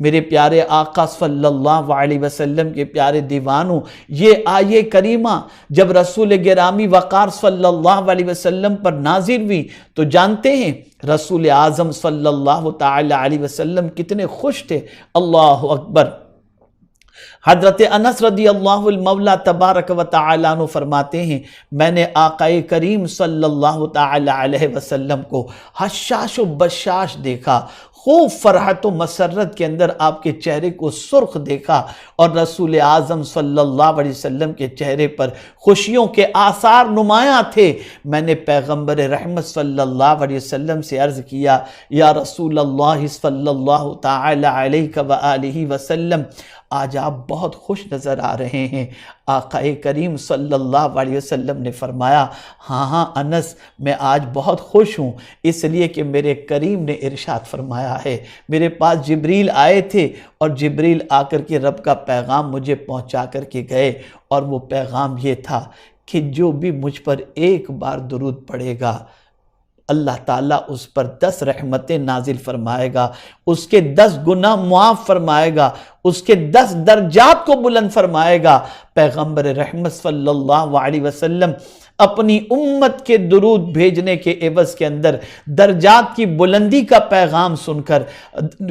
میرے پیارے آقا صلی اللہ علیہ وسلم کے پیارے دیوانوں، یہ آیے کریمہ جب رسول گرامی وقار صلی اللہ علیہ وسلم پر نازل ہوئی تو جانتے ہیں رسول اعظم صلی اللہ تعالی علیہ وسلم کتنے خوش تھے۔ اللہ اکبر۔ حضرت انس رضی اللہ المولا تبارک و تعالیٰ عنہ فرماتے ہیں میں نے آقا کریم صلی اللہ تعالی علیہ وسلم کو حشاش و بشاش دیکھا، خوب فرحت و مسرت کے اندر آپ کے چہرے کو سرخ دیکھا، اور رسول اعظم صلی اللہ علیہ وسلم کے چہرے پر خوشیوں کے آثار نمایاں تھے۔ میں نے پیغمبر رحمت صلی اللہ علیہ وسلم سے عرض کیا یا رسول اللہ صلی اللہ تعالی علیہ وآلہ وسلم، آج آپ بہت خوش نظر آ رہے ہیں۔ آقا کریم صلی اللہ علیہ وسلم نے فرمایا ہاں انس، میں آج بہت خوش ہوں، اس لیے کہ میرے کریم نے ارشاد فرمایا ہے۔ میرے پاس جبریل آئے تھے اور جبریل آ کر کے رب کا پیغام مجھے پہنچا کر کے گئے، اور وہ پیغام یہ تھا کہ جو بھی مجھ پر ایک بار درود پڑھے گا اللہ تعالیٰ اس پر 10 رحمتیں نازل فرمائے گا، اس کے 10 گناہ معاف فرمائے گا، اس کے 10 درجات کو بلند فرمائے گا۔ پیغمبر رحمت صلی اللہ علیہ وسلم اپنی امت کے درود بھیجنے کے عوض کے اندر درجات کی بلندی کا پیغام سن کر،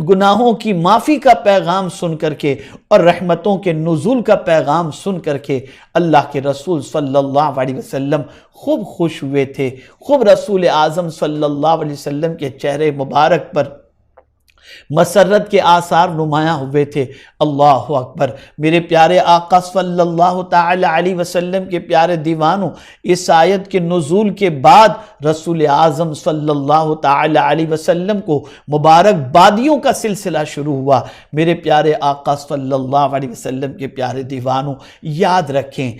گناہوں کی معافی کا پیغام سن کر کے، اور رحمتوں کے نزول کا پیغام سن کر کے اللہ کے رسول صلی اللہ علیہ وسلم خوب خوش ہوئے تھے۔ خوب رسول اعظم صلی اللہ علیہ وسلم کے چہرے مبارک پر مسرت کے آثار نمایاں ہوئے تھے۔ اللہ اکبر۔ میرے پیارے آقا صلی اللہ تعالی علیہ وسلم کے پیارے دیوانوں، اس آیت کے نزول کے بعد رسول اعظم صلی اللہ تعالی علیہ وسلم کو مبارک بادیوں کا سلسلہ شروع ہوا۔ میرے پیارے آقا صلی اللہ علیہ وسلم کے پیارے دیوانوں، یاد رکھیں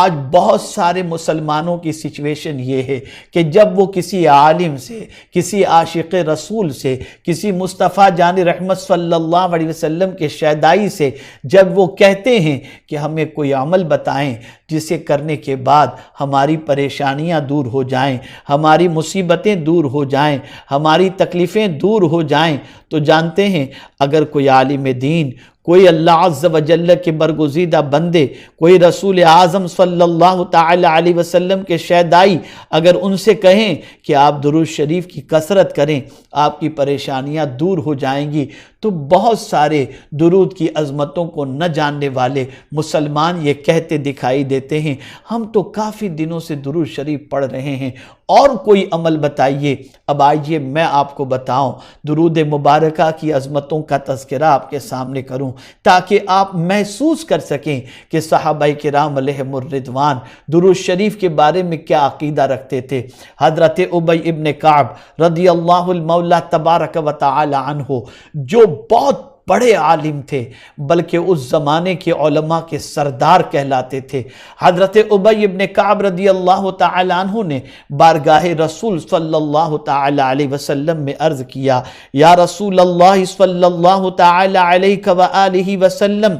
آج بہت سارے مسلمانوں کی سچویشن یہ ہے کہ جب وہ کسی عالم سے، کسی عاشق رسول سے، کسی مصطفیٰ جان رحمت صلی اللہ علیہ وسلم کے شیدائی سے جب وہ کہتے ہیں کہ ہمیں کوئی عمل بتائیں جسے کرنے کے بعد ہماری پریشانیاں دور ہو جائیں، ہماری مصیبتیں دور ہو جائیں، ہماری تکلیفیں دور ہو جائیں، تو جانتے ہیں اگر کوئی عالم دین، کوئی اللہ عز و جل کے برگزیدہ بندے، کوئی رسول اعظم صلی اللہ تعالی علیہ وسلم کے شیدائی اگر ان سے کہیں کہ آپ درود شریف کی کثرت کریں آپ کی پریشانیاں دور ہو جائیں گی، تو بہت سارے درود کی عظمتوں کو نہ جاننے والے مسلمان یہ کہتے دکھائی دیتے ہیں ہم تو کافی دنوں سے درود شریف پڑھ رہے ہیں، اور کوئی عمل بتائیے۔ اب آئیے میں آپ کو بتاؤں، درود مبارکہ کی عظمتوں کا تذکرہ آپ کے سامنے کروں تاکہ آپ محسوس کر سکیں کہ صحابہ کرام علیہم الرضوان درود شریف کے بارے میں کیا عقیدہ رکھتے تھے۔ حضرت ابی ابن کعب رضی اللہ المولا تبارک و تعالی عنہ، جو بہت بڑے عالم تھے بلکہ اس زمانے کے علماء کے سردار کہلاتے تھے، حضرت ابی ابن کعب رضی اللہ تعالی عنہ نے بارگاہ رسول صلی اللہ تعالی علیہ وسلم میں عرض کیا یا رسول اللہ صلی اللہ تعالی علیہ وآلہ وسلم،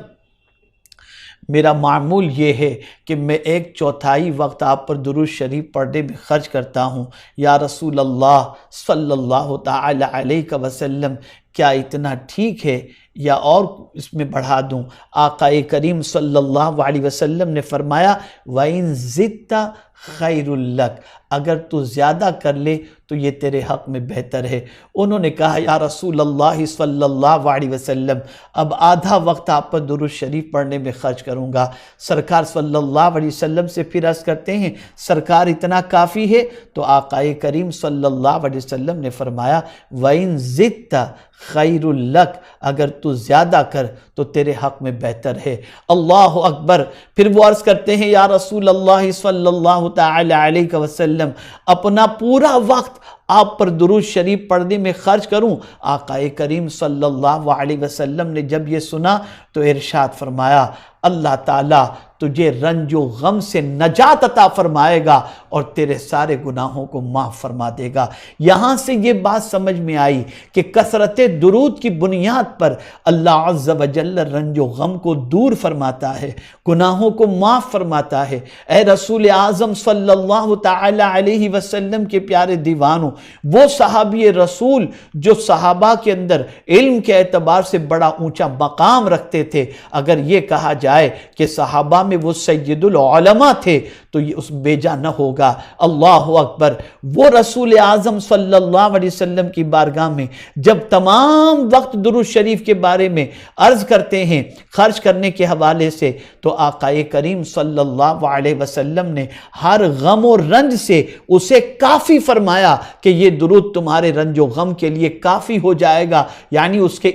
میرا معمول یہ ہے کہ میں 1/4 وقت آپ پر درود شریف پڑھنے میں خرچ کرتا ہوں، یا رسول اللہ صلی اللہ تعالی علیہ وسلم کیا اتنا ٹھیک ہے یا اور اس میں بڑھا دوں؟ آقا کریم صلی اللہ علیہ وسلم نے فرمایا وَإِن زِدْتَ خَيْرٌ لَكَ، اگر تو زیادہ کر لے تو یہ تیرے حق میں بہتر ہے۔ انہوں نے کہا یا رسول اللہ صلی اللہ علیہ وسلم اب آدھا وقت آپ پر درود شریف پڑھنے میں خرچ کروں گا۔ سرکار صلی اللہ علیہ وسلم سے پھر عرض کرتے ہیں سرکار اتنا کافی ہے؟ تو آقا کریم صلی اللہ علیہ وسلم نے فرمایا وَإِن زِدْتَ خَيْرٌ لَكَ، اگر تو زیادہ کر تو تیرے حق میں بہتر ہے۔ اللہ اکبر۔ پھر وہ عرض کرتے ہیں یا رسول اللہ صلی اللہ تعالی علیہ وسلم اپنا پورا وقت آپ پر درود شریف پڑھنے میں خرچ کروں؟ آقا کریم صلی اللہ علیہ وسلم نے جب یہ سنا تو ارشاد فرمایا اللہ تعالیٰ تجھے رنج و غم سے نجات عطا فرمائے گا اور تیرے سارے گناہوں کو معاف فرما دے گا۔ یہاں سے یہ بات سمجھ میں آئی کہ کثرت درود کی بنیاد پر اللہ عز و جل رنج و غم کو دور فرماتا ہے، گناہوں کو معاف فرماتا ہے۔ اے رسول اعظم صلی اللہ تعالی علیہ وسلم کے پیارے دیوانوں، وہ صحابی رسول جو صحابہ کے اندر علم کے اعتبار سے بڑا اونچا مقام رکھتے تھے، اگر یہ کہا جائے کہ صحابہ میں وہ سید العلماء تھے تو یہ اس بیجا نہ ہوگا۔ اللہ اکبر۔ وہ رسول اعظم صلی اللہ علیہ وسلم کی بارگاہ میں جب تمام وقت درود شریف کے بارے میں عرض کرتے ہیں خرچ کرنے کے حوالے سے، تو آقا کریم صلی اللہ علیہ وسلم نے ہر غم و رنج سے اسے کافی فرمایا کہ یہ درود تمہارے رنج و غم کے لیے کافی ہو جائے گا، یعنی اس کے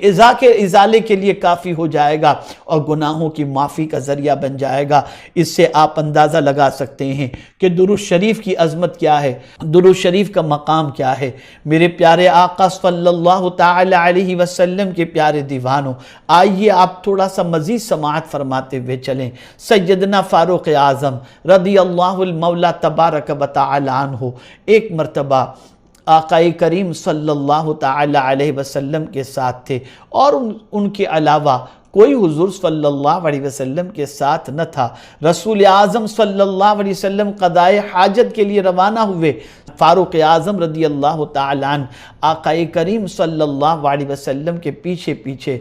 ازالے کے لیے کافی ہو جائے گا اور گناہوں کی معافی کا ذریعہ بن جائے گا۔ اس سے آپ اندازہ لگا سکتے ہیں کہ درود شریف کی عظمت کیا ہے، درود شریف کا مقام کیا ہے۔ میرے پیارے آقا صلی اللہ تعالی علیہ وسلم کے پیارے دیوانوں، آئیے آپ تھوڑا سا مزید سماعت فرماتے ہوئے چلیں۔ سیدنا فاروق اعظم رضی اللہ المولا تبارک و تعالی عنہ ایک مرتبہ آقا کریم صلی اللہ تعالی علیہ وسلم کے ساتھ تھے اور ان کے علاوہ کوئی حضور صلی اللہ علیہ وسلم کے ساتھ نہ تھا۔ رسول اعظم صلی اللہ علیہ وسلم قضائے حاجت کے لیے روانہ ہوئے۔ فاروق اعظم رضی اللہ تعالی عنہ آقا کریم صلی اللہ علیہ وسلم کے پیچھے پیچھے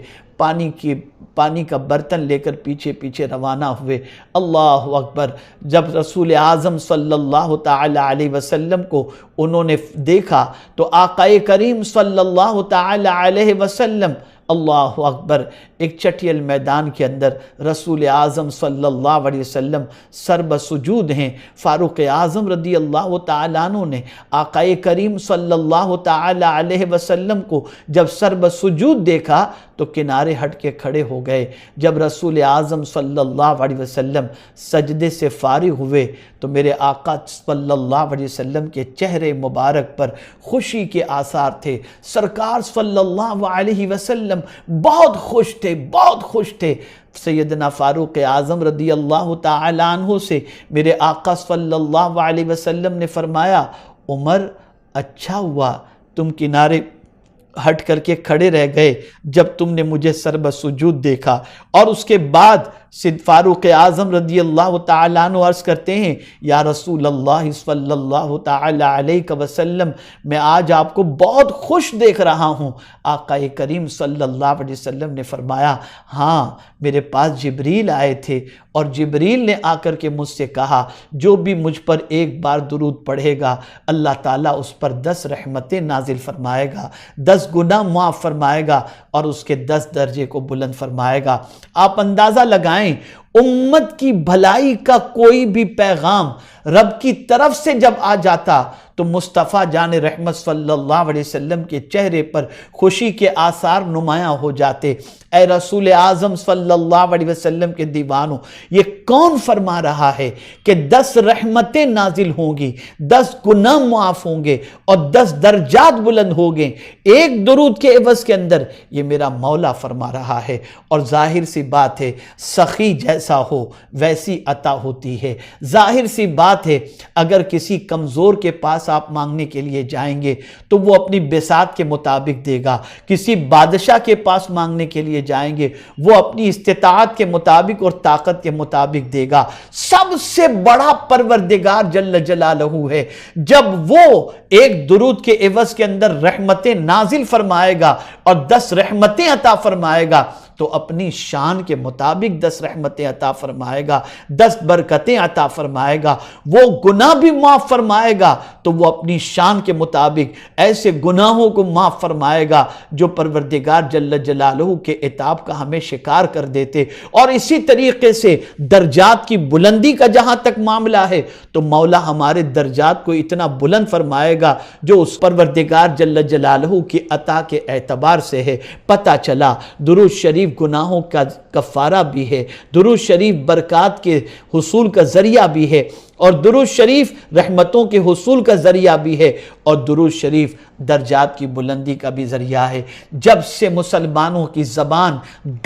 پانی کا برتن لے کر پیچھے پیچھے روانہ ہوئے۔ اللہ اکبر۔ جب رسول اعظم صلی اللہ تعالی علیہ وسلم کو انہوں نے دیکھا تو آقا کریم صلی اللہ تعالی علیہ وسلم، اللہ اکبر، ایک چٹیل میدان کے اندر رسول اعظم صلی اللہ علیہ وسلم سر سجود ہیں۔ فاروق اعظم رضی اللہ تعالیٰ عنہ نے آقا کریم صلی اللہ تعالی علیہ وسلم کو جب سر سجود دیکھا تو کنارے ہٹ کے کھڑے ہو گئے۔ جب رسول اعظم صلی اللہ علیہ وسلم سجدے سے فارغ ہوئے تو میرے آقا صلی اللہ علیہ وسلم کے چہرے مبارک پر خوشی کے آثار تھے۔ سرکار صلی اللہ علیہ وسلم بہت خوش تھے، بہت خوش تھے۔ سیدنا فاروق اعظم رضی اللہ تعالی عنہ سے میرے آقا صلی اللہ علیہ وسلم نے فرمایا، عمر اچھا ہوا تم کنارے ہٹ کر کے کھڑے رہ گئے جب تم نے مجھے سر بسجود دیکھا۔ اور اس کے بعد فاروق اعظم رضی اللہ تعالیٰ عنہ عرض کرتے ہیں، یا رسول اللہ صلی اللہ تعالیٰ علیہ وسلم، میں آج آپ کو بہت خوش دیکھ رہا ہوں۔ آقا کریم صلی اللہ علیہ وسلم نے فرمایا، ہاں میرے پاس جبریل آئے تھے اور جبریل نے آ کر کے مجھ سے کہا جو بھی مجھ پر ایک بار درود پڑھے گا اللہ تعالیٰ اس پر 10 رحمتیں نازل فرمائے گا، 10 گناہ معاف فرمائے گا اور اس کے 10 درجے کو بلند فرمائے گا۔ آپ اندازہ لگائیں، امت کی بھلائی کا کوئی بھی پیغام رب کی طرف سے جب آ جاتا تو مصطفیٰ جان رحمت صلی اللہ علیہ وسلم کے چہرے پر خوشی کے آثار نمایاں ہو جاتے۔ اے رسول اعظم صلی اللہ علیہ وسلم کے دیوانوں، یہ کون فرما رہا ہے کہ 10 رحمتیں نازل ہوں گی، 10 گناہ معاف ہوں گے اور 10 درجات بلند ہوں گے ایک درود کے عوض کے اندر؟ یہ میرا مولا فرما رہا ہے۔ اور ظاہر سی بات ہے، سخی جیسا ہو ویسی عطا ہوتی ہے۔ ظاہر سی بات ہے، اگر کسی کمزور کے پاس آپ مانگنے کے لیے جائیں گے تو وہ اپنی بساط کے مطابق دے گا، کسی بادشاہ کے پاس مانگنے کے لیے جائیں گے وہ اپنی استطاعت کے مطابق اور طاقت کے مطابق دے گا۔ سب سے بڑا پروردگار جل جلالہ ہے، جب وہ ایک درود کے عوض کے اندر رحمتیں نازل فرمائے گا اور 10 رحمتیں عطا فرمائے گا تو اپنی شان کے مطابق 10 رحمتیں عطا فرمائے گا، 10 برکتیں عطا فرمائے گا۔ وہ گناہ بھی معاف فرمائے گا تو وہ اپنی شان کے مطابق ایسے گناہوں کو معاف فرمائے گا جو پروردگار جل جلالہ کے عتاب کا ہمیں شکار کر دیتے۔ اور اسی طریقے سے درجات کی بلندی کا جہاں تک معاملہ ہے تو مولا ہمارے درجات کو اتنا بلند فرمائے گا جو اس پروردگار جل جلالہ کی عطا کے اعتبار سے ہے۔ پتہ چلا درود شریف گناہوں کا کفارہ بھی ہے، درود شریف برکات کے حصول کا ذریعہ بھی ہے، اور درود شریف رحمتوں کے حصول کا ذریعہ بھی ہے، اور درود شریف درجات کی بلندی کا بھی ذریعہ ہے۔ جب سے مسلمانوں کی زبان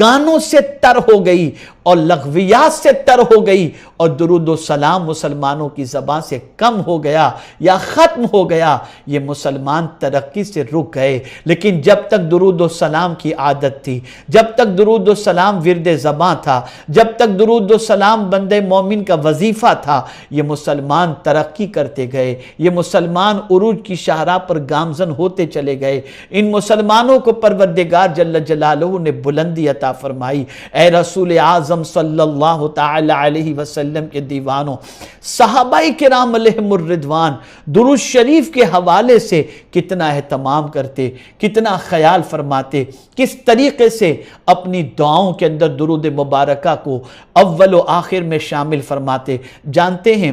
گانوں سے تر ہو گئی اور لغویات سے تر ہو گئی، اور درود و سلام مسلمانوں کی زبان سے کم ہو گیا یا ختم ہو گیا، یہ مسلمان ترقی سے رک گئے۔ لیکن جب تک درود و سلام کی عادت تھی، جب تک درود و سلام ورد زبان تھا، جب تک درود و سلام بندے مومن کا وظیفہ تھا، یہ مسلمان ترقی کرتے گئے، یہ مسلمان عروج کی شاہراہ پر گامزن ہوتے چلے گئے۔ ان مسلمانوں کو پروردگار جل جلالہ نے بلندی عطا فرمائی۔ اے رسول اعظم صلی اللہ تعالی علیہ وسلم کے دیوانوں، صحابہ کرام علیہم الرضوان درود شریف کے حوالے سے کتنا اہتمام کرتے، کتنا خیال فرماتے، کس طریقے سے اپنی دعاؤں کے اندر درود مبارکہ کو اول و آخر میں شامل فرماتے۔ جانتے ہیں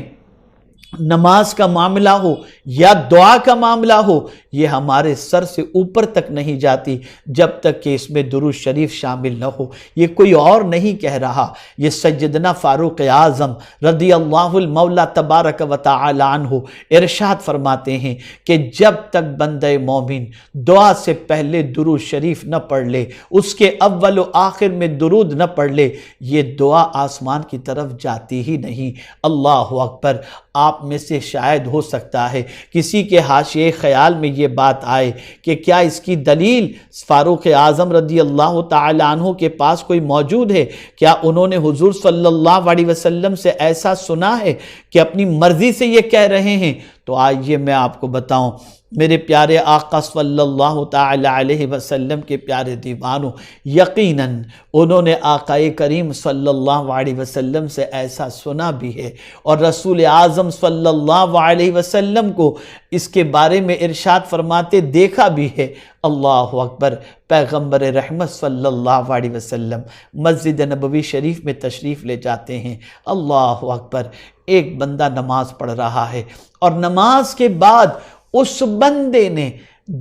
نماز کا معاملہ ہو یا دعا کا معاملہ ہو، یہ ہمارے سر سے اوپر تک نہیں جاتی جب تک کہ اس میں درود شریف شامل نہ ہو۔ یہ کوئی اور نہیں کہہ رہا، یہ سیدنا فاروق اعظم رضی اللہ المولا تبارک و تعالی عنہ ارشاد فرماتے ہیں کہ جب تک بندہ مومن دعا سے پہلے درود شریف نہ پڑھ لے، اس کے اول و آخر میں درود نہ پڑھ لے، یہ دعا آسمان کی طرف جاتی ہی نہیں۔ اللہ اکبر۔ آپ میں سے شاید ہو سکتا ہے کسی کے حاشیے خیال میں یہ بات آئے کہ کیا اس کی دلیل فاروق اعظم رضی اللہ تعالی عنہ کے پاس کوئی موجود ہے؟ کیا انہوں نے حضور صلی اللہ علیہ وسلم سے ایسا سنا ہے کہ اپنی مرضی سے یہ کہہ رہے ہیں؟ تو آئیے میں آپ کو بتاؤں، میرے پیارے آقا صلی اللہ تعالی علیہ وسلم کے پیارے دیوانوں، یقیناً انہوں نے آقا کریم صلی اللہ علیہ وسلم سے ایسا سنا بھی ہے، اور رسول اعظم صلی اللہ علیہ وسلم کو اس کے بارے میں ارشاد فرماتے دیکھا بھی ہے۔ اللہ اکبر۔ پیغمبر رحمت صلی اللہ علیہ وسلم مسجد نبوی شریف میں تشریف لے جاتے ہیں۔ اللہ اکبر۔ ایک بندہ نماز پڑھ رہا ہے، اور نماز کے بعد اس بندے نے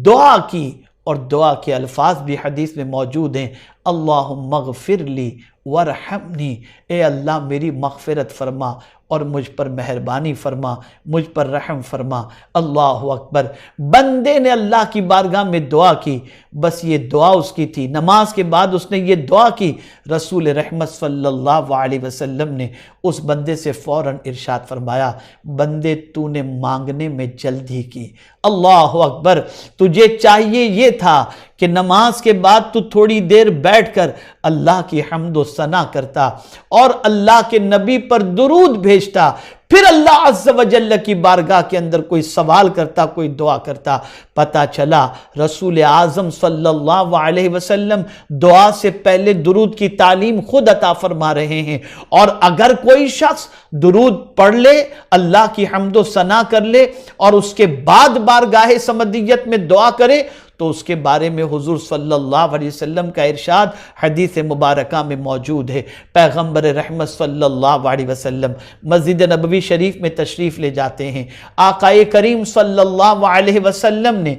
دعا کی، اور دعا کے الفاظ بھی حدیث میں موجود ہیں، اللہم اغفر لی ورحمنی، اے اللہ میری مغفرت فرما اور مجھ پر مہربانی فرما، مجھ پر رحم فرما۔ اللہ اکبر۔ بندے نے اللہ کی بارگاہ میں دعا کی، بس یہ دعا اس کی تھی۔ نماز کے بعد اس نے یہ دعا کی، رسول رحمت صلی اللہ علیہ وسلم نے اس بندے سے فوراً ارشاد فرمایا، بندے تو نے مانگنے میں جلدی کی۔ اللہ اکبر۔ تجھے چاہیے یہ تھا کہ نماز کے بعد تو تھوڑی دیر بیٹھ کر اللہ کی حمد و ثنا کرتا اور اللہ کے نبی پر درود بھیجتا، پھر اللہ عز و جل کی بارگاہ کے اندر کوئی سوال کرتا، کوئی دعا کرتا۔ پتہ چلا رسول اعظم صلی اللہ علیہ وسلم دعا سے پہلے درود کی تعلیم خود عطا فرما رہے ہیں، اور اگر کوئی شخص درود پڑھ لے، اللہ کی حمد و ثنا کر لے، اور اس کے بعد بارگاہ سمدیت میں دعا کرے، تو اس کے بارے میں حضور صلی اللہ علیہ وسلم کا ارشاد حدیث مبارکہ میں موجود ہے۔ پیغمبر رحمت صلی اللہ علیہ وسلم مسجد نبوی شریف میں تشریف لے جاتے ہیں۔ آقا کریم صلی اللہ علیہ وسلم نے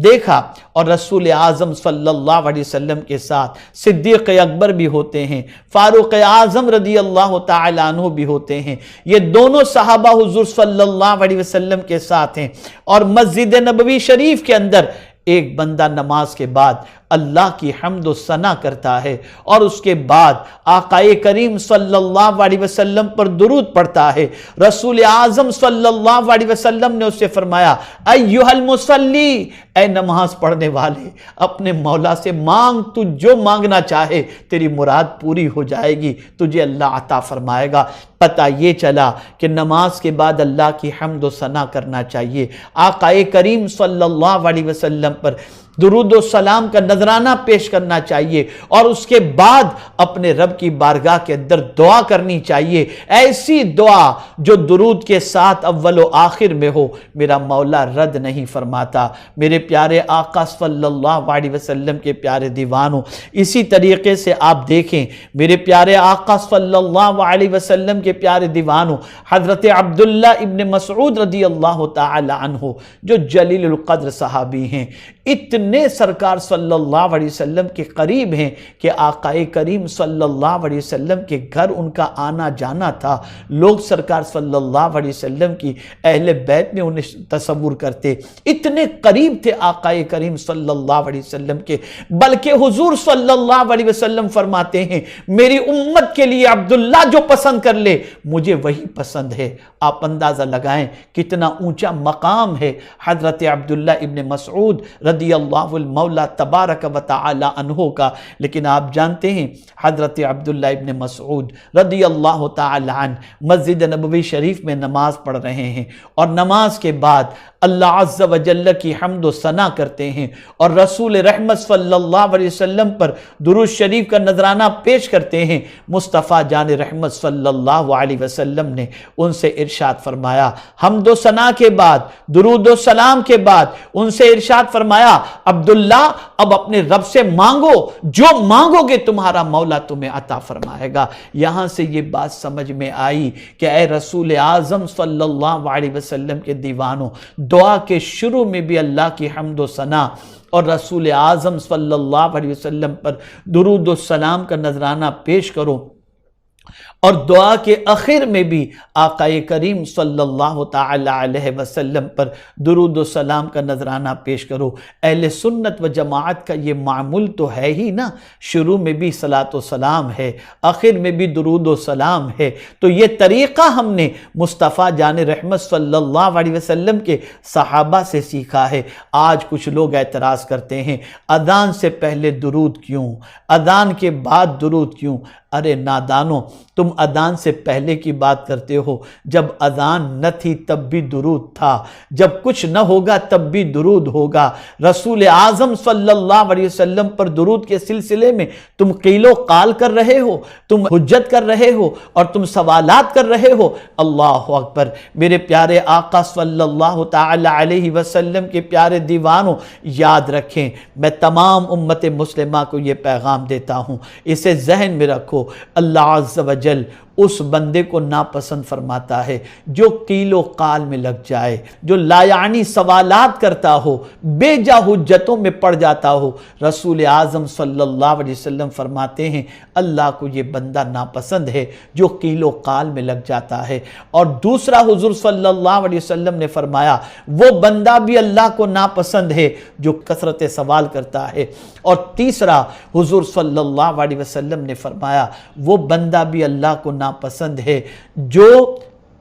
دیکھا، اور رسول اعظم صلی اللہ علیہ وسلم کے ساتھ صدیق اکبر بھی ہوتے ہیں، فاروق اعظم رضی اللہ تعالی عنہ بھی ہوتے ہیں۔ یہ دونوں صحابہ حضور صلی اللہ علیہ وسلم کے ساتھ ہیں، اور مسجد نبوی شریف کے اندر ایک بندہ نماز کے بعد اللہ کی حمد و ثنا کرتا ہے، اور اس کے بعد آقا کریم صلی اللہ علیہ وسلم پر درود پڑھتا ہے۔ رسول اعظم صلی اللہ علیہ وسلم نے اس سے فرمایا، ایھا المصلی، اے نماز پڑھنے والے، اپنے مولا سے مانگ، تو جو مانگنا چاہے تیری مراد پوری ہو جائے گی، تجھے اللہ عطا فرمائے گا۔ پتہ یہ چلا کہ نماز کے بعد اللہ کی حمد و ثنا کرنا چاہیے، آقا کریم صلی اللہ علیہ وسلم پر درود و سلام کا نذرانہ پیش کرنا چاہیے، اور اس کے بعد اپنے رب کی بارگاہ کے اندر دعا کرنی چاہیے، ایسی دعا جو درود کے ساتھ اول و آخر میں ہو، میرا مولا رد نہیں فرماتا۔ میرے پیارے آقا صلی اللہ علیہ وسلم کے پیارے دیوانوں، اسی طریقے سے آپ دیکھیں میرے پیارے آقا صلی اللہ علیہ وسلم کے پیارے دیوانوں، حضرت عبداللہ ابن مسعود رضی اللہ تعالی عنہ جو جلیل القدر صحابی ہیں، اتنے اتنے سرکار صلی اللہ علیہ وسلم کے قریب ہیں کہ آقا کریم صلی اللہ علیہ وسلم کے گھر ان کا آنا جانا تھا. لوگ سرکار صلی اللہ علیہ وسلم کی اہل بیت میں انہیں تصور کرتے. اتنے قریب تھے آقا کریم صلی اللہ علیہ وسلم کے. بلکہ حضور صلی اللہ علیہ وسلم فرماتے ہیں میری امت کے لیے عبداللہ جو پسند کر لے مجھے وہی پسند ہے. آپ اندازہ لگائیں کتنا اونچا مقام ہے حضرت عبداللہ ابن مسعود رضی اللہ المولا تبارک و تعالی عنہ کا. لیکن آپ جانتے ہیں حضرت عبداللہ ابن مسعود رضی اللہ تعالی عنہ مسجد نبوی شریف میں نماز پڑھ رہے ہیں اور نماز کے بعد اللہ عز و جل کی حمد و ثنا کرتے ہیں اور رسول رحمت صلی اللہ علیہ وسلم پر درود شریف کا نذرانہ پیش کرتے ہیں. مصطفیٰ جان رحمت صلی اللہ علیہ وسلم نے ان سے ارشاد فرمایا حمد و ثنا کے بعد درود و سلام کے بعد ان سے ارشاد فرمایا عبداللہ اب اپنے رب سے مانگو، جو مانگو گے تمہارا مولا تمہیں عطا فرمائے گا. یہاں سے یہ بات سمجھ میں آئی کہ اے رسول اعظم صلی اللہ علیہ وسلم کے دیوانوں، دعا کے شروع میں بھی اللہ کی حمد و ثنا اور رسول اعظم صلی اللہ علیہ وسلم پر درود و سلام کا نذرانہ پیش کرو، اور دعا کے آخر میں بھی آقا کریم صلی اللہ تعالی علیہ وسلم پر درود و سلام کا نذرانہ پیش کرو. اہل سنت و جماعت کا یہ معمول تو ہے ہی نا، شروع میں بھی صلاۃ و سلام ہے، آخر میں بھی درود و سلام ہے. تو یہ طریقہ ہم نے مصطفیٰ جان رحمت صلی اللہ علیہ وسلم کے صحابہ سے سیکھا ہے. آج کچھ لوگ اعتراض کرتے ہیں اذان سے پہلے درود کیوں، اذان کے بعد درود کیوں؟ ارے نادانو، تم اذان سے پہلے کی بات کرتے ہو. جب اذان نہ تھی تب بھی درود تھا، جب کچھ نہ ہوگا تب بھی درود ہوگا. رسول اعظم صلی اللہ علیہ وسلم پر درود کے سلسلے میں تم قیل و قال کر رہے ہو، تم حجت کر رہے ہو اور تم سوالات کر رہے ہو. اللہ اکبر. میرے پیارے آقا صلی اللہ تعالی علیہ وسلم کے پیارے دیوانوں، یاد رکھیں، میں تمام امت مسلمہ کو یہ پیغام دیتا ہوں، اسے ذہن میں رکھو. اللہ عز و جل اس بندے کو ناپسند فرماتا ہے جو قیل و قال میں لگ جائے، جو لایعنی سوالات کرتا ہو، بے جا حجتوں میں پڑ جاتا ہو. رسول اعظم صلی اللہ علیہ وسلم فرماتے ہیں اللہ کو یہ بندہ ناپسند ہے جو قیل و قال میں لگ جاتا ہے. اور دوسرا حضور صلی اللہ علیہ وسلم نے فرمایا وہ بندہ بھی اللہ کو ناپسند ہے جو کثرت سوال کرتا ہے. اور تیسرا حضور صلی اللہ علیہ وسلم نے فرمایا وہ بندہ بھی اللہ کو ناپسند ہے جو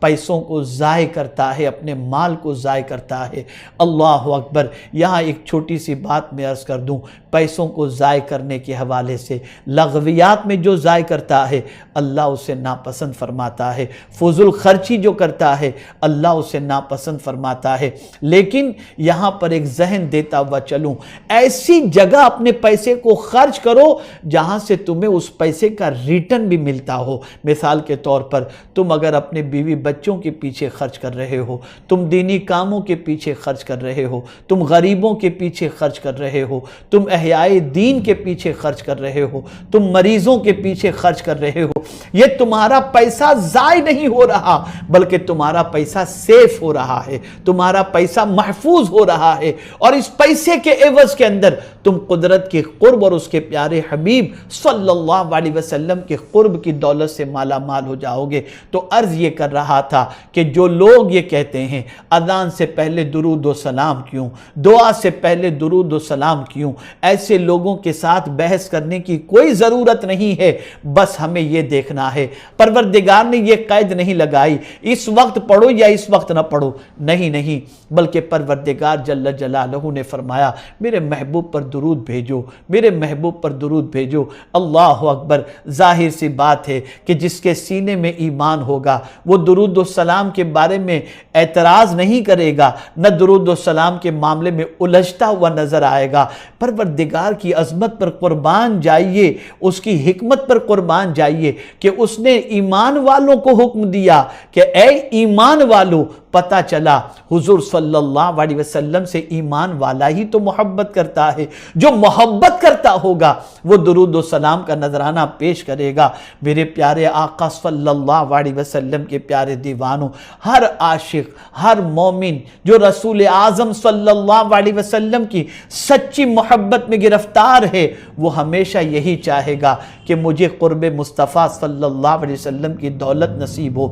پیسوں کو ضائع کرتا ہے، اپنے مال کو ضائع کرتا ہے. اللہ اکبر. یہاں ایک چھوٹی سی بات میں عرض کر دوں، پیسوں کو ضائع کرنے کے حوالے سے لغویات میں جو ضائع کرتا ہے اللہ اسے ناپسند فرماتا ہے، فضول خرچی جو کرتا ہے اللہ اسے ناپسند فرماتا ہے. لیکن یہاں پر ایک ذہن دیتا ہوا چلوں، ایسی جگہ اپنے پیسے کو خرچ کرو جہاں سے تمہیں اس پیسے کا ریٹرن بھی ملتا ہو. مثال کے طور پر تم اگر اپنے بیوی بچوں کے پیچھے خرچ کر رہے ہو، تم دینی کاموں کے پیچھے خرچ کر رہے ہو، تم غریبوں کے پیچھے خرچ کر رہے ہو، تم احیاء دین کے پیچھے خرچ کر رہے ہو، تم مریضوں کے پیچھے خرچ کر رہے ہو، یہ تمہارا پیسہ ضائع نہیں ہو رہا بلکہ تمہارا پیسہ سیف ہو رہا ہے، تمہارا پیسہ محفوظ ہو رہا ہے. اور اس پیسے کے عوض کے اندر تم قدرت کے قرب اور اس کے پیارے حبیب صلی اللہ علیہ وسلم کے قرب کی دولت سے مالا مال ہو جاؤ گے. تو عرض یہ کر رہا تھا کہ جو لوگ یہ کہتے ہیں اذان سے پہلے درود و سلام کیوں، دعا سے پہلے درود و سلام کیوں، ایسے لوگوں کے ساتھ بحث کرنے کی کوئی ضرورت نہیں ہے. بس ہمیں یہ دیکھنا ہے، پروردگار نے یہ قید نہیں لگائی اس وقت پڑھو یا اس وقت نہ پڑھو، نہیں، بلکہ پروردگار جل جلالہ نے فرمایا میرے محبوب پر درود بھیجو، میرے محبوب پر درود بھیجو. اللہ اکبر. ظاہر سی بات ہے کہ جس کے سینے میں ایمان ہوگا وہ درود و سلام کے بارے میں اعتراض نہیں کرے گا، نہ درود و سلام کے معاملے میں الجھتا ہوا نظر آئے گا. پروردگار کی عظمت پر قربان جائیے، اس کی حکمت پر قربان جائیے کہ اس نے ایمان والوں کو حکم دیا کہ اے ایمان والو پتہ چلا حضور صلی اللہ علیہ وسلم سے ایمان والا ہی تو محبت کرتا ہے، جو محبت کرتا ہوگا وہ درود و سلام کا نذرانہ پیش کرے گا۔ میرے پیارے آقا صلی اللہ علیہ وسلم کے پیارے دیوانوں، ہر عاشق، ہر مومن جو رسول اعظم صلی اللہ علیہ وسلم کی سچی محبت میں گرفتار ہے، وہ ہمیشہ یہی چاہے گا کہ مجھے قرب مصطفیٰ صلی اللہ علیہ وسلم کی دولت نصیب ہو،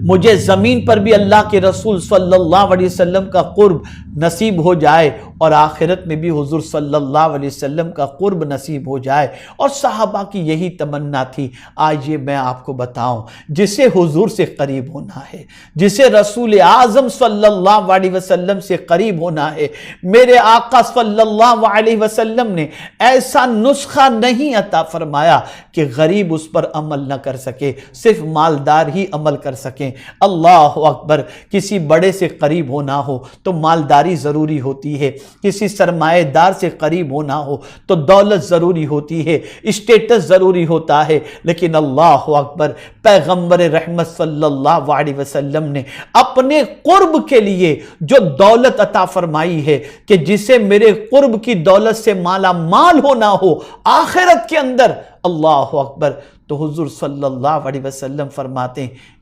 مجھے زمین پر بھی اللہ کے رسول صلی اللہ علیہ وسلم کا قرب نصیب ہو جائے، اور آخرت میں بھی حضور صلی اللہ علیہ وسلم کا قرب نصیب ہو جائے۔ اور صحابہ کی یہی تمنا تھی۔ آج یہ میں آپ کو بتاؤں، جسے حضور سے قریب ہونا ہے، جسے رسول اعظم صلی اللہ علیہ وسلم سے قریب ہونا ہے، میرے آقا صلی اللہ علیہ وسلم نے ایسا نسخہ نہیں عطا فرمایا کہ غریب اس پر عمل نہ کر سکے، صرف مالدار ہی عمل کر سکیں۔ اللہ اکبر! کسی بڑے سے قریب ہونا ہو تو مالداری ضروری ہوتی ہے، کسی سرمایہ دار سے قریب ہونا ہو تو دولت ضروری ہوتی ہے، اسٹیٹس ضروری ہوتا ہے، لیکن اللہ اکبر! پیغمبر رحمت صلی اللہ علیہ وسلم نے اپنے قرب کے لیے جو دولت عطا فرمائی ہے کہ جسے میرے قرب کی دولت سے مالا مال ہونا ہو آخرت کے اندر، اللہ اکبر! تو حضور صلی اللہ علیہ وسلم فرماتے ہیں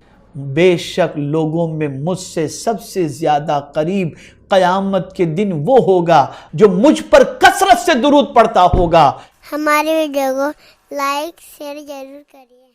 بے شک لوگوں میں مجھ سے سب سے زیادہ قریب قیامت کے دن وہ ہوگا جو مجھ پر کثرت سے درود پڑھتا ہوگا۔ ہمارے ویڈیو کو لائک شیئر ضرور کریے۔